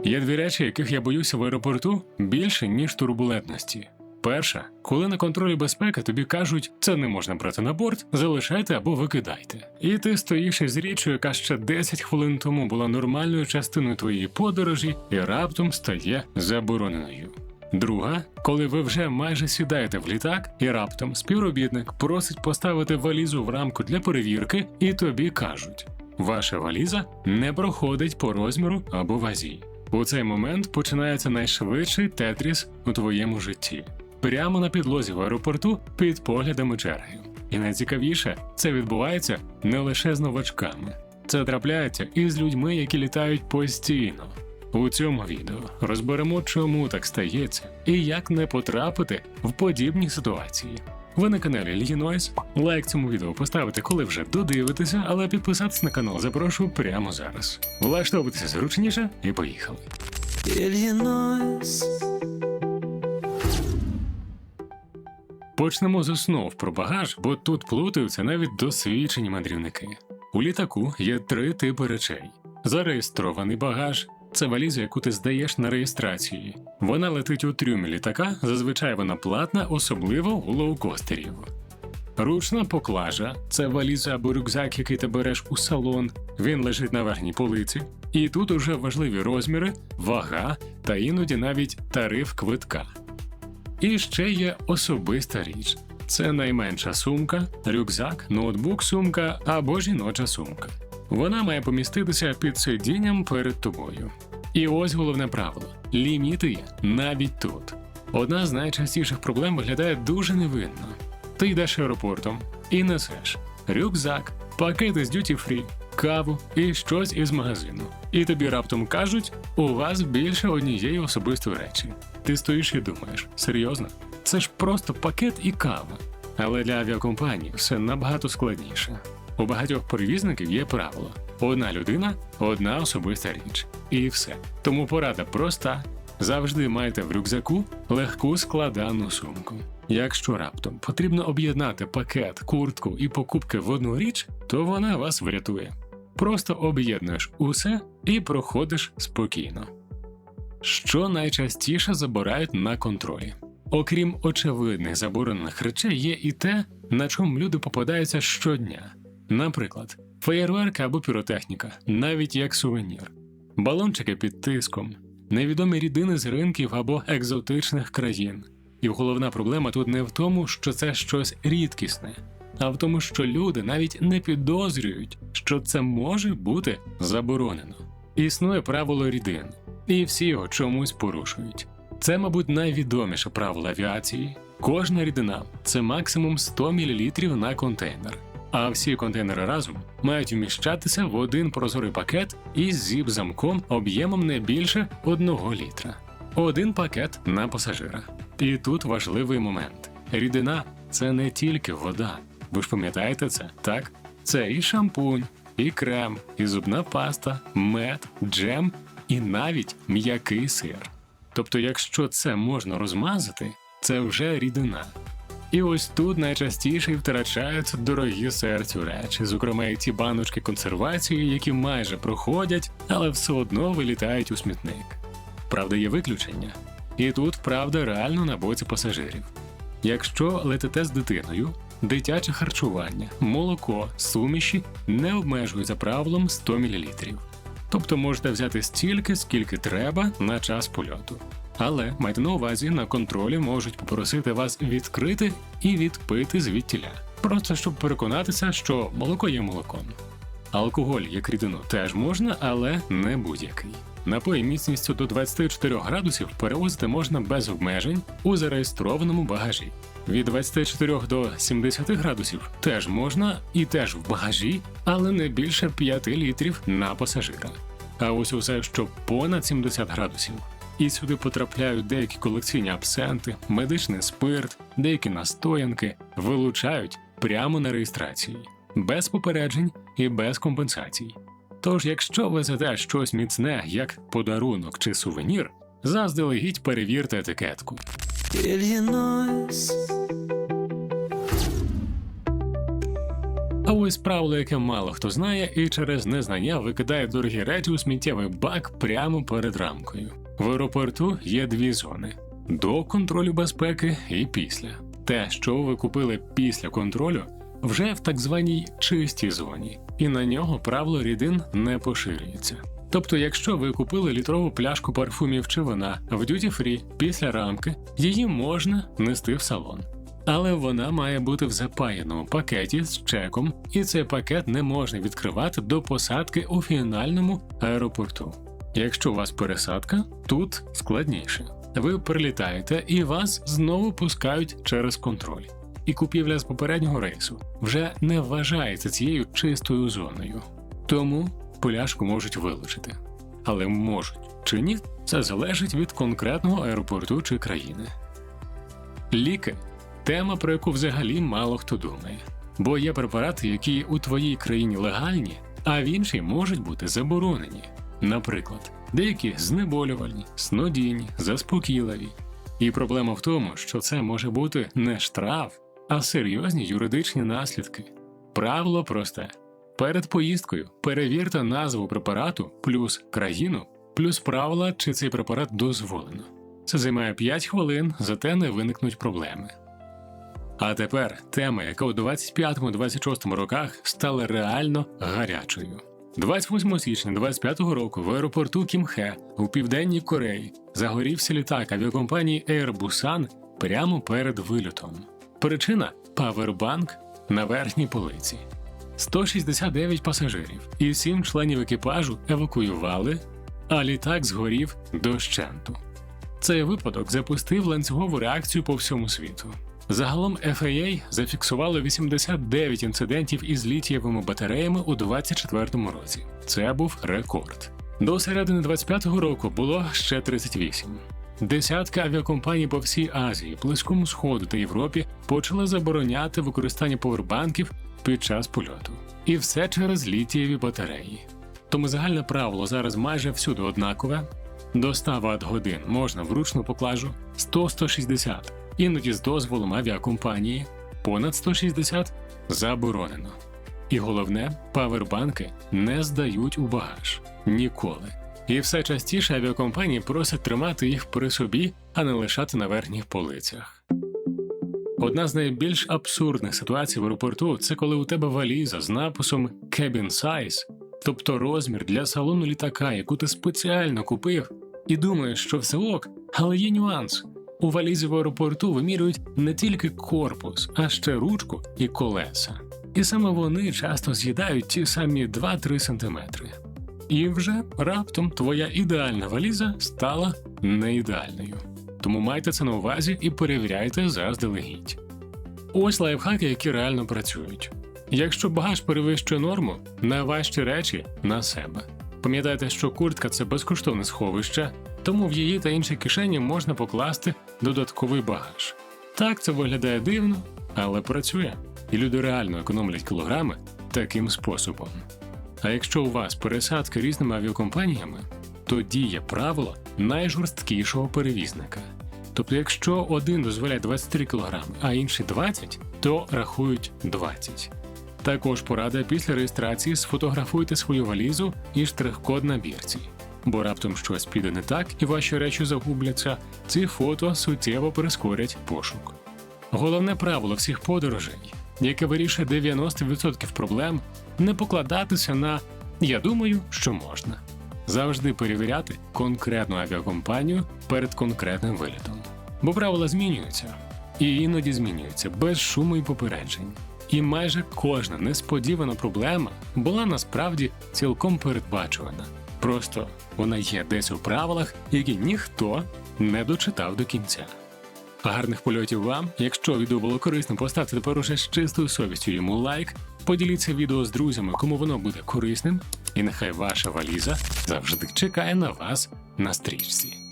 Є дві речі, яких я боюся в аеропорту більше, ніж турбулентності. Перша, коли на контролі безпеки тобі кажуть, це не можна брати на борт, залишайте або викидайте. І ти стоїш із річчю, яка ще 10 хвилин тому була нормальною частиною твоєї подорожі і раптом стає забороненою. Друга, коли ви вже майже сідаєте в літак, і раптом співробітник просить поставити валізу в рамку для перевірки, і тобі кажуть, ваша валіза не проходить по розміру або вазі. У цей момент починається найшвидший тетріс у твоєму житті. Прямо на підлозі в аеропорту під поглядами черги. І найцікавіше, це відбувається не лише з новачками. Це трапляється і з людьми, які літають постійно. У цьому відео розберемо, чому так стається і як не потрапити в подібні ситуації. Ви на каналі Ільїнойс. Лайк цьому відео поставити, коли вже додивитеся, але підписатися на канал запрошую прямо зараз. Влаштовуйтеся зручніше і поїхали. Ільїнойс. Почнемо з основ про багаж, бо тут плутаються навіть досвідчені мандрівники. У літаку є 3 типи речей. Зареєстрований багаж – це валіза, яку ти здаєш на реєстрації. Вона летить у трюмі літака, зазвичай вона платна, особливо у лоукостерів. Ручна поклажа – це валіза або рюкзак, який ти береш у салон. Він лежить на верхній полиці. І тут уже важливі розміри, вага та іноді навіть тариф квитка. І ще є особиста річ. Це найменша сумка, рюкзак, ноутбук, сумка або жіноча сумка. Вона має поміститися під сидінням перед тобою. І ось головне правило – ліміти є навіть тут. Одна з найчастіших проблем виглядає дуже невинно. Ти йдеш аеропортом і несеш рюкзак, пакети з дюті-фрі, каву і щось із магазину. І тобі раптом кажуть, у вас більше однієї особистої речі. Ти стоїш і думаєш, серйозно? Це ж просто пакет і кава. Але для авіакомпаній все набагато складніше. У багатьох перевізників є правило – одна людина – одна особиста річ. І все. Тому порада проста – завжди майте в рюкзаку легку складану сумку. Якщо раптом потрібно об'єднати пакет, куртку і покупки в одну річ, то вона вас врятує. Просто об'єднуєш усе і проходиш спокійно. Що найчастіше забирають на контролі? Окрім очевидних заборонених речей, є і те, на чому люди попадаються щодня. Наприклад, феєрверки або піротехніка, навіть як сувенір. Балончики під тиском, невідомі рідини з ринків або екзотичних країн. І головна проблема тут не в тому, що це щось рідкісне, а в тому, що люди навіть не підозрюють, що це може бути заборонено. Існує правило рідин, і всі його чомусь порушують. Це, мабуть, найвідоміше правило авіації. Кожна рідина – це максимум 100 мл на контейнер. А всі контейнери разом мають вміщатися в один прозорий пакет із зіп-замком об'ємом не більше 1 літра. Один пакет на пасажира. І тут важливий момент. Рідина – це не тільки вода. Ви ж пам'ятаєте це, так? Це і шампунь, і крем, і зубна паста, мед, джем, і навіть м'який сир. Тобто, якщо це можна розмазати, це вже рідина. І ось тут найчастіше втрачаються дорогі серцю речі, зокрема і ті баночки консервації, які майже проходять, але все одно вилітають у смітник. Правда, є виключення. І тут правда реально на боці пасажирів. Якщо летите з дитиною, дитяче харчування, молоко, суміші не обмежуються правилом 100 мл. Тобто можете взяти стільки, скільки треба на час польоту. Але майте на увазі, на контролі можуть попросити вас відкрити і відпити звідтіля. Просто щоб переконатися, що молоко є молоком. Алкоголь як рідину теж можна, але не будь-який. Напої міцністю до 24 градусів перевозити можна без обмежень у зареєстрованому багажі. Від 24 до 70 градусів теж можна і теж в багажі, але не більше 5 літрів на пасажира. А ось усе, що понад 70 градусів. І сюди потрапляють деякі колекційні абсенти, медичний спирт, деякі настоянки, вилучають прямо на реєстрації. Без попереджень і без компенсацій. Тож, якщо везете щось міцне, як подарунок чи сувенір, заздалегідь перевірте етикетку. Ільїнойс. А ось правило, яке мало хто знає, і через незнання викидає дорогі речі у сміттєвий бак прямо перед рамкою. В аеропорту є дві зони – до контролю безпеки і після. Те, що ви купили після контролю, вже в так званій чистій зоні, і на нього правило рідин не поширюється. Тобто, якщо ви купили літрову пляшку парфумів чи вина в дюті-фрі після рамки, її можна нести в салон. Але вона має бути в запаяному пакеті з чеком, і цей пакет не можна відкривати до посадки у фінальному аеропорту. Якщо у вас пересадка, тут складніше. Ви прилітаєте і вас знову пускають через контроль. І купівля з попереднього рейсу вже не вважається цією чистою зоною. Тому пляшку можуть вилучити. Але можуть чи ні, це залежить від конкретного аеропорту чи країни. Ліки – тема, про яку взагалі мало хто думає. Бо є препарати, які у твоїй країні легальні, а в іншій можуть бути заборонені. Наприклад, деякі знеболювальні, снодійні, заспокійливі. І проблема в тому, що це може бути не штраф, а серйозні юридичні наслідки. Правило просте. Перед поїздкою перевірте назву препарату плюс країну, плюс правила, чи цей препарат дозволено. Це займає 5 хвилин, зате не виникнуть проблеми. А тепер тема, яка у 25-26 роках стала реально гарячою. 28 січня 25-го року в аеропорту Кімхе у Південній Кореї загорівся літак авіакомпанії Air Busan прямо перед вильотом. Причина – павербанк на верхній полиці. 169 пасажирів і 7 членів екіпажу евакуювали, а літак згорів дощенту. Цей випадок запустив ланцюгову реакцію по всьому світу. Загалом FAA зафіксувало 89 інцидентів із літієвими батареями у 2024 році. Це був рекорд. До середини 2025 року було ще 38. Десятки авіакомпаній по всій Азії, Близькому Сходу та Європі почали забороняти використання повербанків під час польоту. І все через літієві батареї. Тому загальне правило зараз майже всюди однакове. До 100 Вт-годин можна вручну поклажу, 100-160, іноді з дозволом авіакомпанії, понад 160 заборонено. І головне, павербанки не здають у багаж. Ніколи. І все частіше авіакомпанії просять тримати їх при собі, а не лишати на верхніх полицях. Одна з найбільш абсурдних ситуацій в аеропорту – це коли у тебе валіза з написом «Cabin Size», тобто розмір для салону літака, яку ти спеціально купив, і думаєш, що все ок, але є нюанс. У валізі в аеропорту вимірюють не тільки корпус, а ще ручку і колеса. І саме вони часто з'їдають ті самі 2-3 см. І вже раптом твоя ідеальна валіза стала не ідеальною. Тому майте це на увазі і перевіряйте заздалегідь. Ось лайфхаки, які реально працюють. Якщо багаж перевищує норму, найважчі речі на себе. Пам'ятайте, що куртка – це безкоштовне сховище, тому в її та інші кишені можна покласти додатковий багаж. Так, це виглядає дивно, але працює. І люди реально економлять кілограми таким способом. А якщо у вас пересадка різними авіакомпаніями, то діє правило найжорсткішого перевізника. Тобто, якщо один дозволяє 23 кг, а інший 20, то рахують 20. Також порада: після реєстрації сфотографуйте свою валізу і штрих-код на бірці. Бо раптом щось піде не так і ваші речі загубляться, ці фото суттєво прискорять пошук. Головне правило всіх подорожей, яке вирішує 90% проблем – не покладатися на «я думаю, що можна». Завжди перевіряти конкретну авіакомпанію перед конкретним вилітом. Бо правила змінюються. І іноді змінюються без шуму і попереджень. І майже кожна несподівана проблема була насправді цілком передбачувана. Просто вона є десь у правилах, які ніхто не дочитав до кінця. Гарних польотів вам! Якщо відео було корисним, поставте тепер уже з чистою совістю йому лайк, поділіться відео з друзями, кому воно буде корисним, і нехай ваша валіза завжди чекає на вас на стрічці.